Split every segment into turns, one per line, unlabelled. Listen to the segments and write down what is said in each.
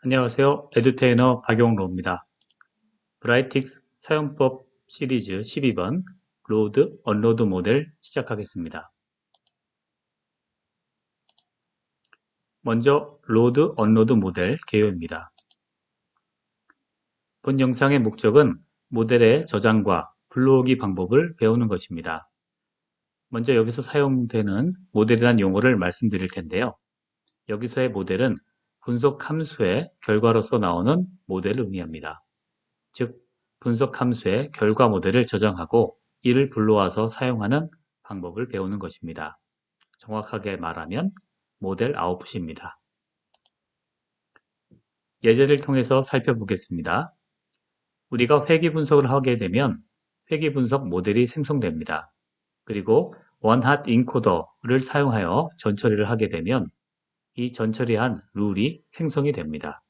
안녕하세요. 에듀테이너 박용로입니다. 브라이틱스 사용법 시리즈 12번 로드, 언로드 모델 시작하겠습니다. 먼저 로드, 언로드 모델 개요입니다. 본 영상의 목적은 모델의 저장과 불러오기 방법을 배우는 것입니다. 먼저 여기서 사용되는 모델이란 용어를 말씀드릴 텐데요. 여기서의 모델은 분석 함수의 결과로서 나오는 모델을 의미합니다. 즉, 분석 함수의 결과 모델을 저장하고 이를 불러와서 사용하는 방법을 배우는 것입니다. 정확하게 말하면 모델 아웃풋입니다. 예제를 통해서 살펴보겠습니다. 우리가 회귀 분석을 하게 되면 회귀 분석 모델이 생성됩니다. 그리고 원핫 인코더를 사용하여 전처리를 하게 되면 이 전처리한 룰이 생성이 됩니다.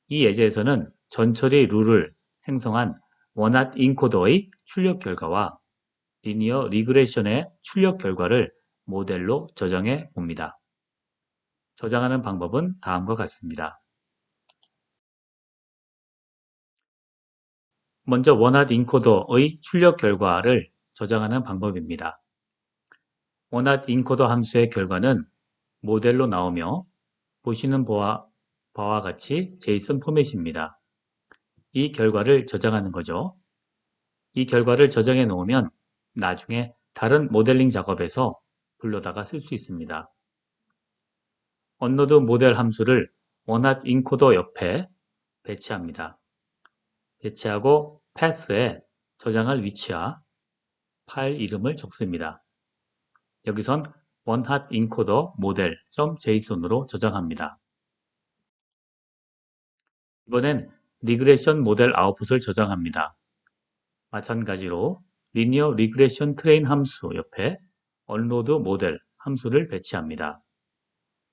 이 예제에서는 전처리 룰을 생성한 원핫 인코더의 출력 결과와 리니어 리그레션의 출력 결과를 모델로 저장해 봅니다. 저장하는 방법은 다음과 같습니다. 먼저 원핫 인코더의 출력 결과를 저장하는 방법입니다. 원핫 인코더 함수의 결과는 모델로 나오며 보시는 바와 같이 JSON 포맷입니다. 이 결과를 저장하는 거죠. 이 결과를 저장해 놓으면 나중에 다른 모델링 작업에서 불러다가 쓸 수 있습니다. 언로드 모델 함수를 원핫 인코더 옆에 배치합니다. 배치하고 path에 저장할 위치와 파일 이름을 적습니다. 여기선 원핫 인코더 모델.json으로 저장합니다. 이번엔 리그레션 모델 아웃풋을 저장합니다. 마찬가지로 리니어 리그레션 트레인 함수 옆에 언로드 모델 함수를 배치합니다.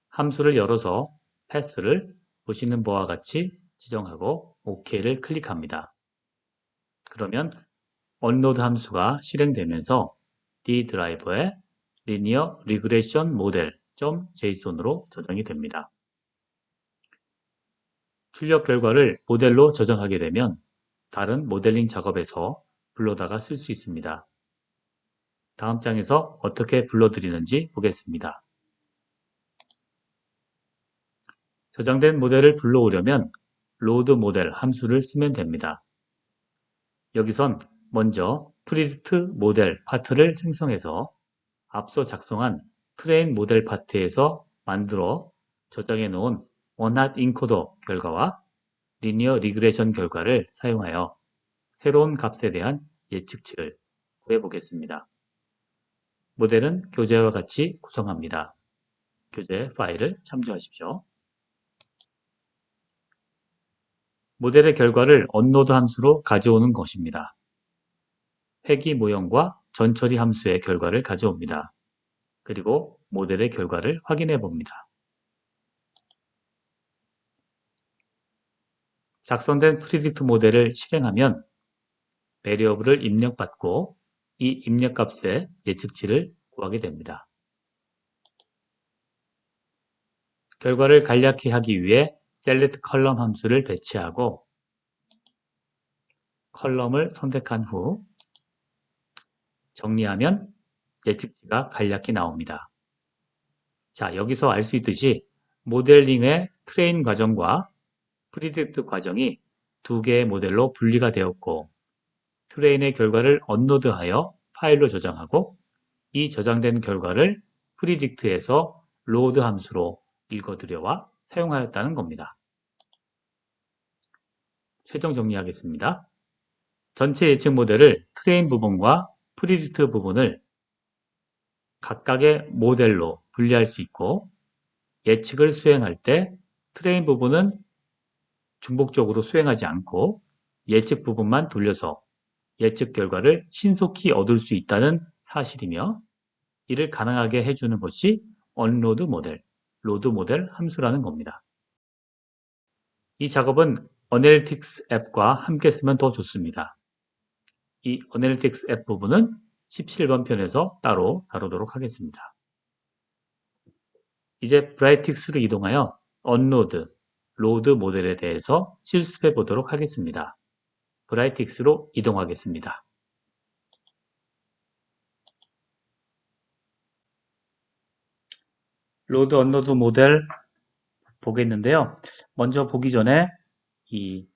함수를 열어서 path를 보시는 바와 같이 지정하고 OK를 클릭합니다. 그러면 언로드 함수가 실행되면서 D 드라이버에 리니어 리그레션 모델.json으로 저장이 됩니다. 출력 결과를 모델로 저장하게 되면 다른 모델링 작업에서 불러다가 쓸 수 있습니다. 다음 장에서 어떻게 불러드리는지 보겠습니다. 저장된 모델을 불러오려면 로드 모델 함수를 쓰면 됩니다. 여기선 먼저 프리딕트 모델 파트를 생성해서 앞서 작성한 트레인 모델 파트에서 만들어 저장해 놓은 원핫 인코더 결과와 리니어 리그레션 결과를 사용하여 새로운 값에 대한 예측치를 구해 보겠습니다. 모델은 교재와 같이 구성합니다. 교재 파일을 참조하십시오. 모델의 결과를 언로드 함수로 가져오는 것입니다. 회귀 모형과 전처리 함수의 결과를 가져옵니다. 그리고 모델의 결과를 확인해 봅니다. 작성된 프리딕트 모델을 실행하면 베리어블을 입력받고 이 입력값의 예측치를 구하게 됩니다. 결과를 간략히 하기 위해 select 컬럼 함수를 배치하고 컬럼을 선택한 후 정리하면 예측치가 간략히 나옵니다. 자, 여기서 알 수 있듯이 모델링의 트레인 과정과 프리딕트 과정이 두 개의 모델로 분리가 되었고 트레인의 결과를 언로드하여 파일로 저장하고 이 저장된 결과를 프리딕트에서 로드 함수로 읽어들여와 사용하였다는 겁니다. 최종 정리하겠습니다. 전체 예측 모델을 트레인 부분과 프리딕트 부분을 각각의 모델로 분리할 수 있고 예측을 수행할 때 트레인 부분은 중복적으로 수행하지 않고 예측 부분만 돌려서 예측 결과를 신속히 얻을 수 있다는 사실이며 이를 가능하게 해주는 것이 언로드 모델, 로드 모델 함수라는 겁니다. 이 작업은 어널리틱스 앱과 함께 쓰면 더 좋습니다. 이 어널리틱스 앱 부분은 17번 편에서 따로 다루도록 하겠습니다. 이제 브라이틱스로 이동하여 언로드, 로드 모델에 대해서 실습해 보도록 하겠습니다. 브라이트익스로 이동하겠습니다. 로드 언로드 모델 보겠는데요. 먼저 보기 전에 이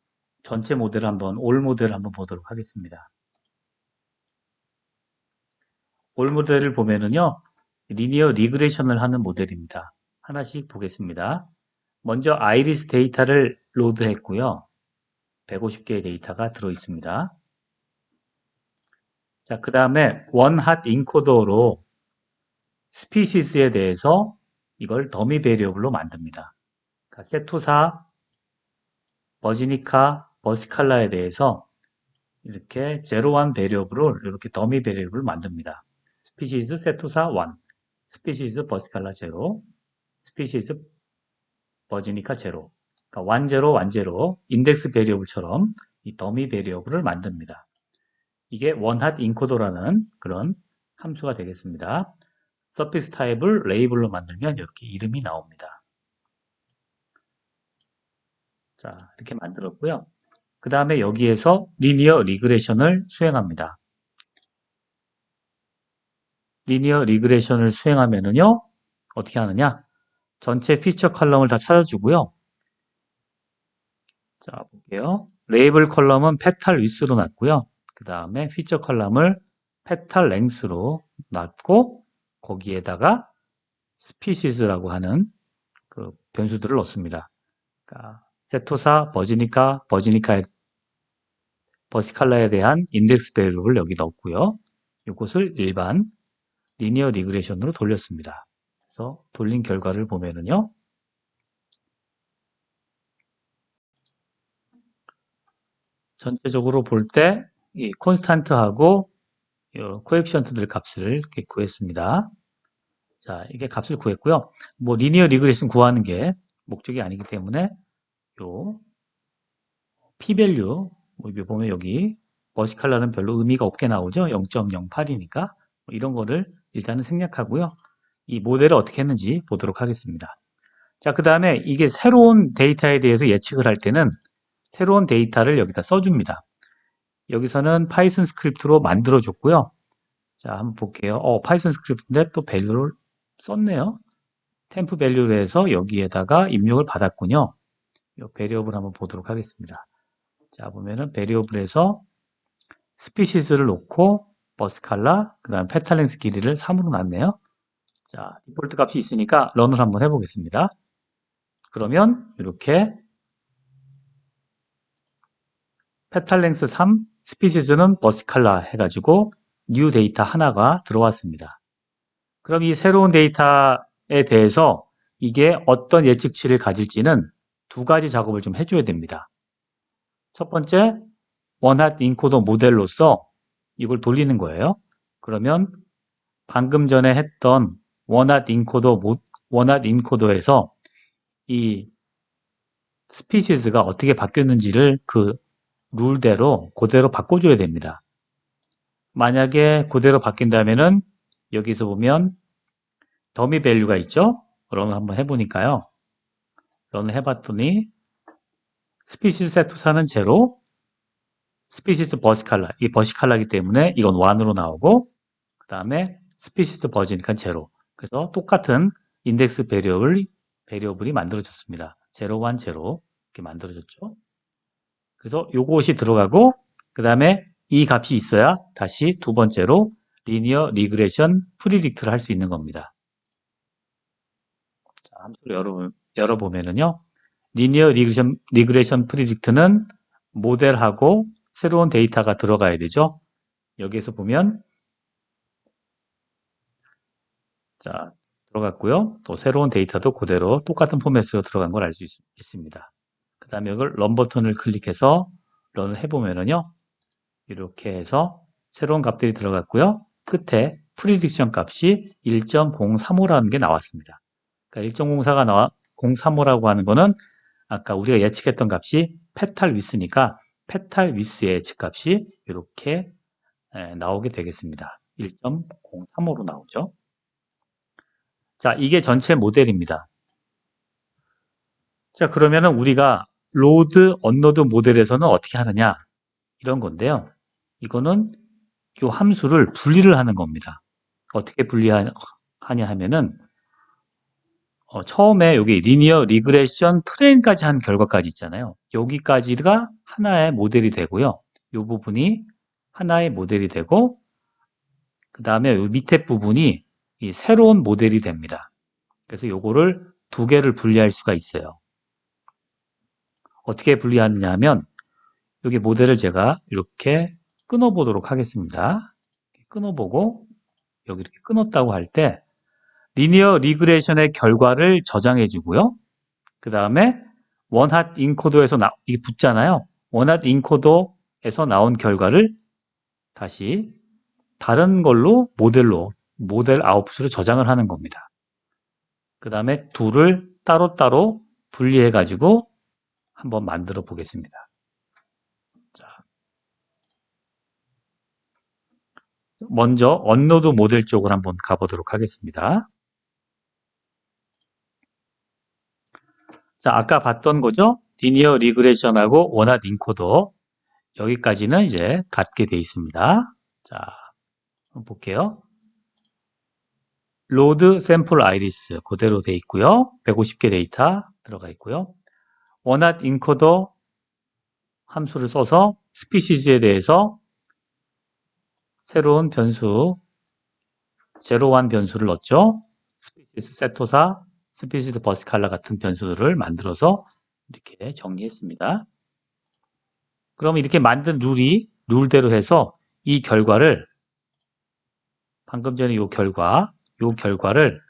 전체 모델을 올 모델을 한번 보도록 하겠습니다. 올 모델을 보면은요, 리니어 리그레션을 하는 모델입니다. 하나씩 보겠습니다. 먼저 아이리스 데이터를 로드했고요. 150개의 데이터가 들어있습니다. 자, 그 다음에 원핫 인코더로 스피시스에 대해서 이걸 더미 베리어블로 만듭니다. 그러니까 세토사, 버지니카, 버시칼라에 대해서 이렇게 제로원 베리어블을 이렇게 더미 베리어블을 만듭니다. 스피시스 세토사 1, 스피시스 버시칼라 0, 스피시스 버지니카 0. 그러니까 1, 0, 1, 0 인덱스 베리어블처럼 이 더미 베리어블을 만듭니다. 이게 원핫 인코더라는 그런 함수가 되겠습니다. 서피스 타입을 레이블로 만들면 이렇게 이름이 나옵니다. 자, 이렇게 만들었고요. 그 다음에 여기에서 리니어 리그레션을 수행합니다. 리니어 리그레션을 수행하면은요, 어떻게 하느냐? 전체 피처 컬럼을 다 찾아주고요. 자, 볼게요. 레이블 컬럼은 페탈 위스로 놨고요. 그 다음에 피처 컬럼을 페탈 랭스로 놨고, 거기에다가 스피시스라고 하는 그 변수들을 넣습니다. 그러니까 세토사, 버지니카의 버시칼라에 대한 인덱스 배열을 여기 넣었고요. 이것을 일반 리니어 리그레션으로 돌렸습니다. 그래서 돌린 결과를 보면은요. 전체적으로 볼 때 이 콘스탄트하고 코에피션트들 값을 이렇게 구했습니다. 자, 이게 값을 구했고요. 뭐 리니어 리그레션 구하는 게 목적이 아니기 때문에 요 p-밸류 여기 보면 여기 버시칼라는 별로 의미가 없게 나오죠. 0.08이니까 이런 거를 일단은 생략하고요. 이 모델을 어떻게 했는지 보도록 하겠습니다. 자, 그 다음에 이게 새로운 데이터에 대해서 예측을 할 때는 새로운 데이터를 여기다 써줍니다. 여기서는 파이썬 스크립트로 만들어줬고요. 자, 한번 볼게요. 파이썬 스크립트인데 또 밸류를 썼네요. 템프 밸류로 해서 여기에다가 입력을 받았군요. 이 베리어블 한번 보도록 하겠습니다. 자, 보면은 베리어블에서 스피시스를 놓고 버스칼라, 그 다음 페탈랭스 길이를 3으로 놨네요. 자, 디폴트 값이 있으니까 런을 한번 해보겠습니다. 그러면 이렇게 페탈랭스 3, 스피시스는 버스칼라 해가지고 뉴 데이터 하나가 들어왔습니다. 그럼 이 새로운 데이터에 대해서 이게 어떤 예측치를 가질지는 두 가지 작업을 좀 해줘야 됩니다. 첫 번째, 원핫 인코더 모델로서 이걸 돌리는 거예요. 그러면 방금 전에 했던 원핫 인코더에서 이 스피시스가 어떻게 바뀌었는지를 그 룰대로 그대로 바꿔줘야 됩니다. 만약에 그대로 바뀐다면은 여기서 보면 더미 밸류가 있죠? 런을 한번 해보니까요. 런을 해봤더니 스피시스 세토사는 제로, 스피시스 버시칼라, 이 버시칼라이기 때문에 이건 1으로 나오고 그 다음에 스피시스 버지니까 제로. 그래서 똑같은 인덱스 베리어블이 만들어졌습니다. 0, 1, 0 이렇게 만들어졌죠. 그래서 요것이 들어가고 그 다음에 이 값이 있어야 다시 두 번째로 리니어 리그레션 프리딕트를 할 수 있는 겁니다. 자, 함수를 열어보면은요. 리니어 리그레션 프리딕트는 모델하고 새로운 데이터가 들어가야 되죠. 여기에서 보면 자, 들어갔고요. 또 새로운 데이터도 그대로 똑같은 포맷으로 들어간 걸 알 수 있습니다. 그 다음에 이걸 런 버튼을 클릭해서 런을 해보면은요. 이렇게 해서 새로운 값들이 들어갔고요. 끝에 프리딕션 값이 1.035라는 게 나왔습니다. 그러니까 1.035라고 하는 거는 아까 우리가 예측했던 값이 페탈 위스니까 페탈 위스의 예측 값이 이렇게 나오게 되겠습니다. 1.035로 나오죠. 자, 이게 전체 모델입니다. 자, 그러면은 우리가 로드, 언로드 모델에서는 어떻게 하느냐? 이런 건데요. 이거는 이 함수를 분리를 하는 겁니다. 어떻게 분리하냐 하면은 처음에 여기 리니어 리그레션 트레인까지 한 결과까지 있잖아요. 여기까지가 하나의 모델이 되고요. 이 부분이 하나의 모델이 되고 그 다음에 이 밑에 부분이 이 새로운 모델이 됩니다. 그래서 요거를 두 개를 분리할 수가 있어요. 어떻게 분리하느냐 하면 여기 모델을 제가 이렇게 끊어보도록 하겠습니다. 끊어보고 여기 이렇게 끊었다고 할 때 리니어 리그레션의 결과를 저장해 주고요. 그 다음에 원핫 인코더에서 이게 붙잖아요. 원핫 인코더에서 나온 결과를 다시 다른 걸로 모델 아웃풋으로 저장을 하는 겁니다. 그 다음에 둘을 따로따로 분리해 가지고 한번 만들어 보겠습니다. 자, 먼저 언로드 모델 쪽으로 한번 가보도록 하겠습니다. 자, 아까 봤던 거죠? 리니어 리그레션하고 원핫 인코더 여기까지는 이제 같게 돼 있습니다. 자, 한번 볼게요. 로드 샘플 아이리스 그대로 돼 있고요. 150개 데이터 들어가 있고요. 원핫 인코더 함수를 써서 스피시즈에 대해서 새로운 변수 제로원 변수를 넣었죠. 스피시즈 세토사, 스피시즈 버스칼라 같은 변수를 만들어서 이렇게 정리했습니다. 그럼 이렇게 만든 룰대로 해서 이 결과를 방금 전에 이 결과를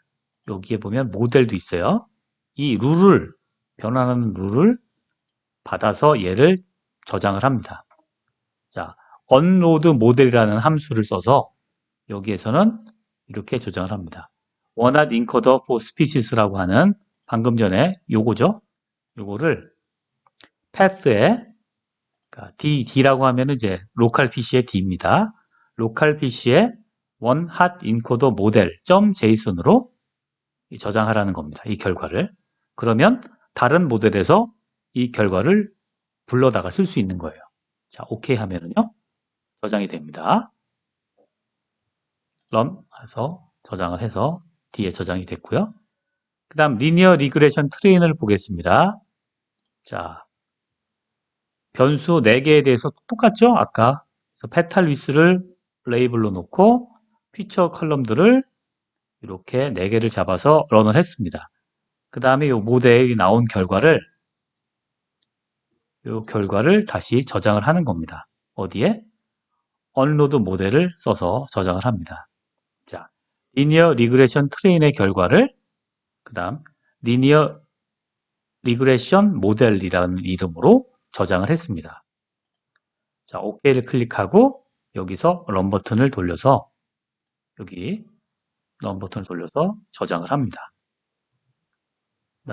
여기에 보면 모델도 있어요. 이 변환하는 룰을 받아서 얘를 저장을 합니다. 자, unload 모델이라는 함수를 써서 여기에서는 이렇게 저장을 합니다. 원핫 인코더 for species라고 하는 방금 전에 요거죠. 요거를 path에 D라고 하면은 이제 로컬 PC의 D입니다. 로컬 PC에 원핫 인코더 모델 .json으로 저장하라는 겁니다. 이 결과를. 그러면 다른 모델에서 이 결과를 불러다가 쓸 수 있는 거예요. 자, 오케이 하면은요. 저장이 됩니다. run 해서 저장을 해서 D에 저장이 됐고요. 그 다음 리니어 리그레션 트레인을 보겠습니다. 자, 변수 4개에 대해서 똑같죠? 아까. 그래서 페탈 위스를 레이블로 놓고 피처 컬럼들을 이렇게 4개를 잡아서 런을 했습니다. 그 다음에 이 모델이 나온 결과를 다시 저장을 하는 겁니다. 어디에? 언로드 모델을 써서 저장을 합니다. 자, 리니어 리그레션 트레인의 결과를 그 다음 리니어 리그레션 모델이라는 이름으로 저장을 했습니다. 자, OK를 클릭하고 여기서 런 버튼을 돌려서 여기 런 버튼을 돌려서 저장을 합니다.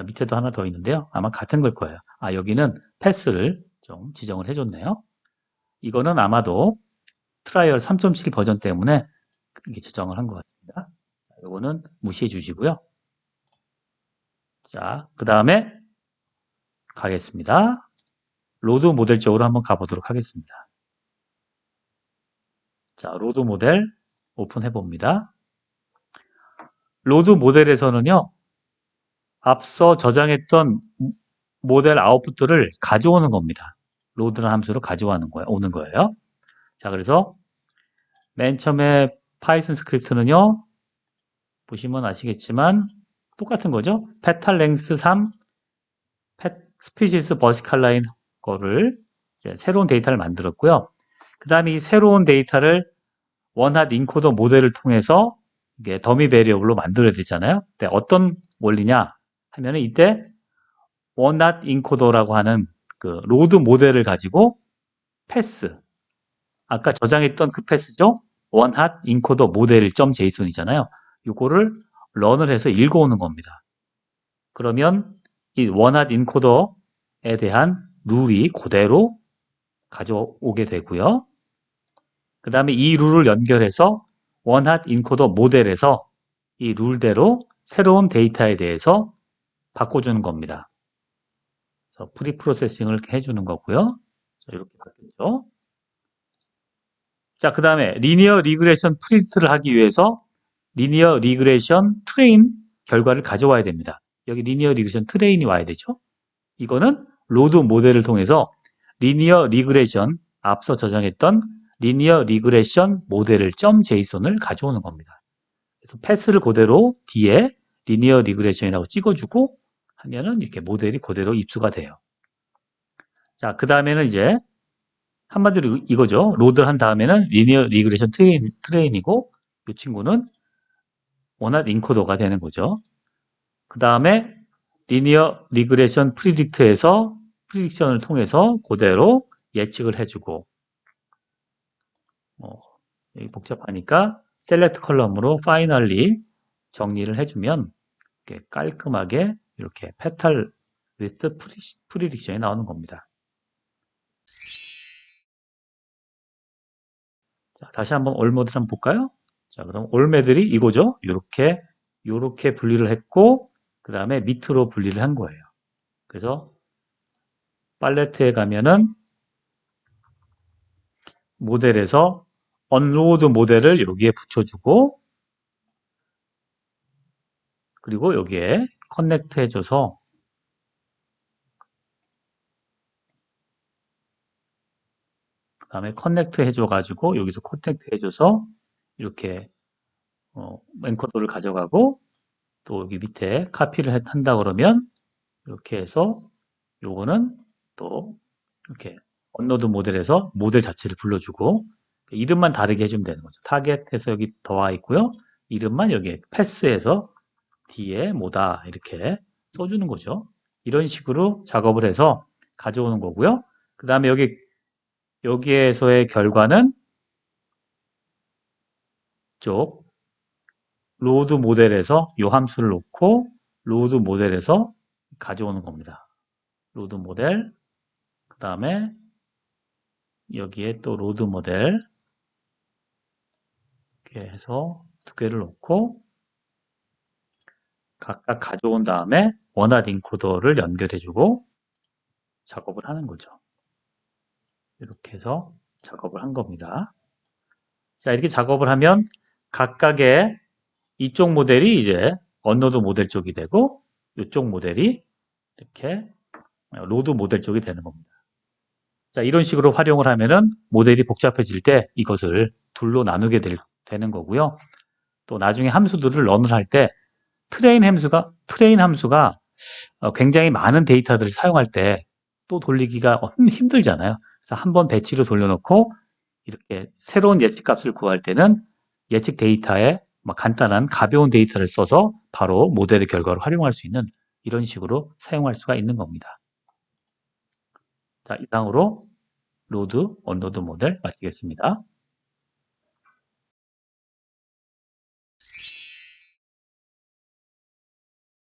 밑에도 하나 더 있는데요. 아마 같은 걸 거예요. 여기는 패스를 좀 지정을 해줬네요. 이거는 아마도 트라이얼 3.7 버전 때문에 이렇게 지정을 한 것 같습니다. 이거는 무시해 주시고요. 자, 그 다음에 가겠습니다. 로드 모델 쪽으로 한번 가보도록 하겠습니다. 자, 로드 모델 오픈해 봅니다. 로드 모델에서는요, 앞서 저장했던 모델 아웃풋들을 가져오는 겁니다. 로드라는 함수로 오는 거예요. 자, 그래서 맨 처음에 파이썬 스크립트는요, 보시면 아시겠지만 똑같은 거죠. 페탈 랭스 3, 스피시스 버시칼라인 거를 새로운 데이터를 만들었고요. 그 다음에 이 새로운 데이터를 원핫 인코더 모델을 통해서 이게 더미 베리어블로 만들어야 되잖아요. 어떤 원리냐 하면 이때 원핫 인코더라고 하는 그 로드 모델을 가지고 패스 아까 저장했던 그 패스죠. 원핫 인코더 모델 .json이잖아요. 이거를 런을 해서 읽어오는 겁니다. 그러면 이 원핫 인코더에 대한 룰이 그대로 가져오게 되고요. 그 다음에 이 룰을 연결해서 원핫 인코더 모델에서 이 룰대로 새로운 데이터에 대해서 바꿔주는 겁니다. 그래서 프리 프로세싱을 해주는 거고요. 자, 이렇게 바뀌었죠. 자, 그 다음에 리니어 리그레션 프리딕트를 하기 위해서 리니어 리그레션 트레인 결과를 가져와야 됩니다. 여기 리니어 리그레션 트레인이 와야 되죠. 이거는 로드 모델을 통해서 리니어 리그레션 앞서 저장했던 리니어 리그레션 모델을 .json을 가져오는 겁니다. 그래서 패스를 그대로 뒤에 리니어 리그레션이라고 찍어주고 하면은 이렇게 모델이 그대로 입수가 돼요. 자, 그 다음에는 이제 한마디로 이거죠. 로드를 한 다음에는 리니어 리그레션 트레인이고 이 친구는 원활 인코더가 되는 거죠. 그 다음에 리니어 리그레션 프리딕트에서 프리딕션을 통해서 그대로 예측을 해주고 여기 복잡하니까 셀렉트 컬럼으로 파이널리 정리를 해주면 이렇게 깔끔하게 이렇게 페탈 위트 프리딕션이 나오는 겁니다. 자, 다시 한번 올 모델 한번 볼까요? 자, 그럼 올매들이 이거죠. 요렇게 분리를 했고 그 다음에 밑으로 분리를 한 거예요. 그래서 팔레트에 가면은 모델에서 언로드 모델을 여기에 붙여주고 그리고 여기에 커넥트 해줘서 그 다음에 커넥트 해줘가지고 여기서 커넥트 해줘서 이렇게 엔코더를 가져가고 또 여기 밑에 카피를 한다 그러면 이렇게 해서 요거는 또 이렇게 언로드 모델에서 모델 자체를 불러주고 이름만 다르게 해주면 되는 거죠. 타겟해서 여기 더와 있고요. 이름만 여기에 패스해서 뒤에 뭐다 이렇게 써주는 거죠. 이런 식으로 작업을 해서 가져오는 거고요. 그 다음에 여기에서의 결과는 쪽 로드 모델에서 이 함수를 놓고 로드 모델에서 가져오는 겁니다. 로드 모델 그 다음에 여기에 또 로드 모델 이렇게 해서 두 개를 놓고 각각 가져온 다음에 원활 인코더를 연결해주고 작업을 하는 거죠. 이렇게 해서 작업을 한 겁니다. 자, 이렇게 작업을 하면 각각의 이쪽 모델이 이제 언로드 모델 쪽이 되고 이쪽 모델이 이렇게 로드 모델 쪽이 되는 겁니다. 자, 이런 식으로 활용을 하면은 모델이 복잡해질 때 이것을 둘로 나누게 되는 거고요. 또 나중에 함수들을 런을 할 때 트레인 함수가 굉장히 많은 데이터들을 사용할 때 또 돌리기가 힘들잖아요. 그래서 한번 배치로 돌려놓고 이렇게 새로운 예측 값을 구할 때는 예측 데이터에 간단한 가벼운 데이터를 써서 바로 모델의 결과를 활용할 수 있는 이런 식으로 사용할 수가 있는 겁니다. 자, 이상으로 로드, 언로드 모델 마치겠습니다.